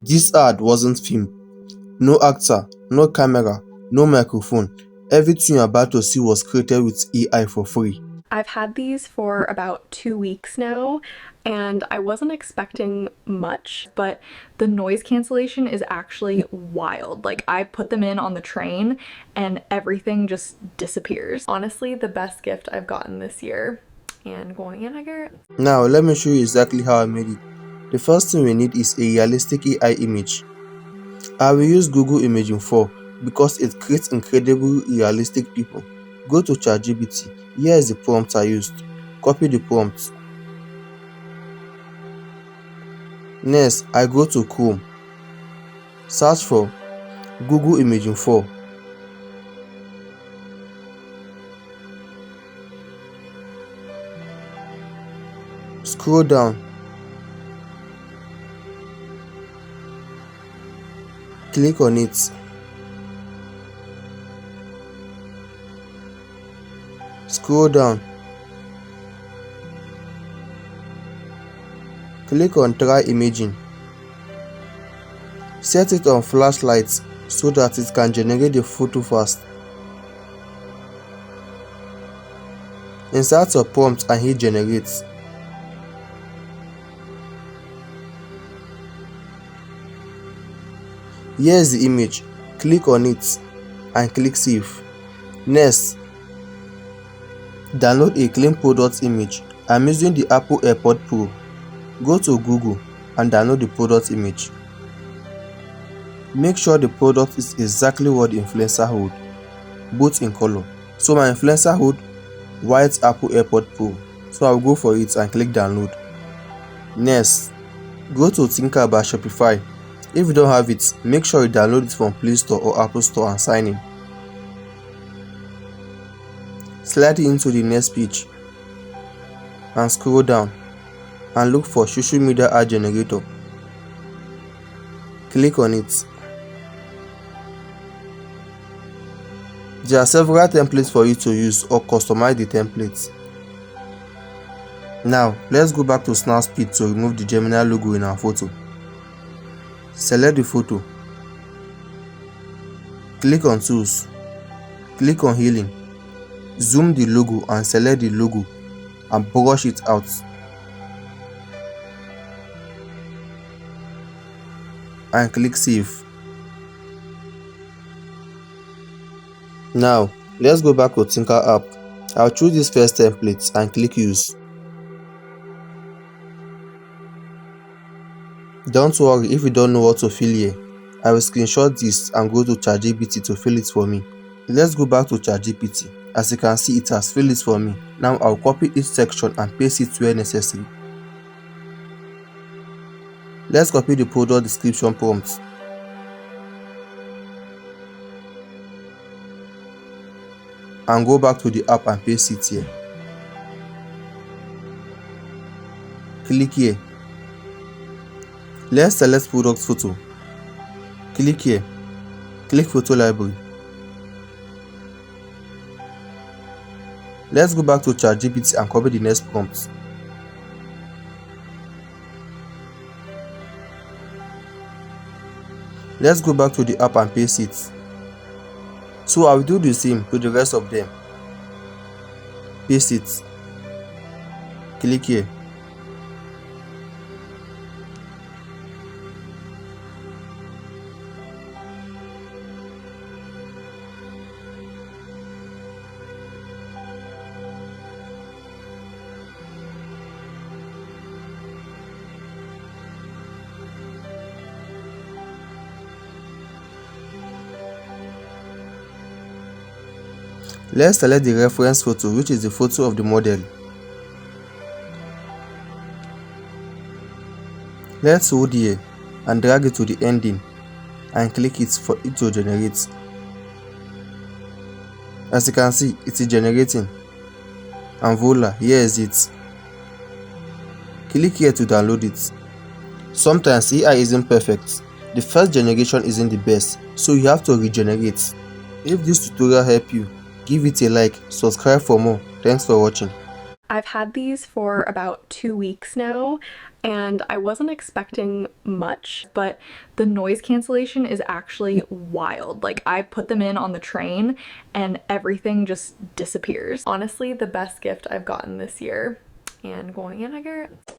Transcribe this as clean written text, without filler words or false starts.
This ad wasn't filmed. No actor, no camera, no microphone. Everything you're about to see was created with AI for free. I've had these for about 2 weeks now, and I wasn't expecting much, but the noise cancellation is actually wild. Like, I put them in on the train and everything just disappears. Honestly, the best gift I've gotten this year. And going in, I get. Now, let me show you exactly how I made it. The first thing we need is a realistic AI image. I will use Google Imaging 4 because it creates incredibly realistic people. Go to ChatGPT. Here is the prompt I used. Copy the prompt. Next, I go to Chrome. Search for Google Imaging 4. Scroll down. Click on it. Scroll down. Click on Try Imaging. Set it on flashlights so that it can generate the photo fast. Insert your prompt and hit Generate. Here is the image. Click on it and click Save. Next, download a clean product image. I'm using the Apple AirPod Pro. Go to Google and download the product image. Make sure the product is exactly what the influencer holds, both in color. So my influencer holds white Apple AirPod Pro. So I'll go for it and click download. Next, go to Tinker by Shopify. If you don't have it, make sure you download it from Play Store or Apple Store and sign in. Slide it into the next page and scroll down and look for social media ad generator. Click on it. There are several templates for you to use or customize the templates. Now, let's go back to Snapseed to remove the Gemini logo in our photo. Select the photo. Click on Tools. Click on Healing. Zoom the logo and select the logo and brush it out. And click Save. Now, let's go back to Tinker app. I'll choose this first template and click Use. Don't worry if you don't know what to fill here. I will screenshot this and go to ChatGPT to fill it for me. Let's go back to ChatGPT. As you can see, it has filled it for me. Now I'll copy each section and paste it where necessary. Let's copy the product description prompt. And go back to the app and paste it here. Click here. Let's select product photo. Click here. Click photo library. Let's go back to ChatGPT and copy the next prompt. Let's go back to the app and paste it. So I will do the same to the rest of them. Paste it. Click here. Let's select the reference photo, which is the photo of the model. Let's hold here and drag it to the ending and click it for it to generate. As you can see, it is generating. And voila, here is it. Click here to download it. Sometimes AI isn't perfect. The first generation isn't the best, so you have to regenerate. If this tutorial helped you, give it a like, subscribe for more. Thanks for watching. I've had these for about 2 weeks now, and I wasn't expecting much, but the noise cancellation is actually wild. Like, I put them in on the train and everything just disappears. Honestly, the best gift I've gotten this year. And going in, I get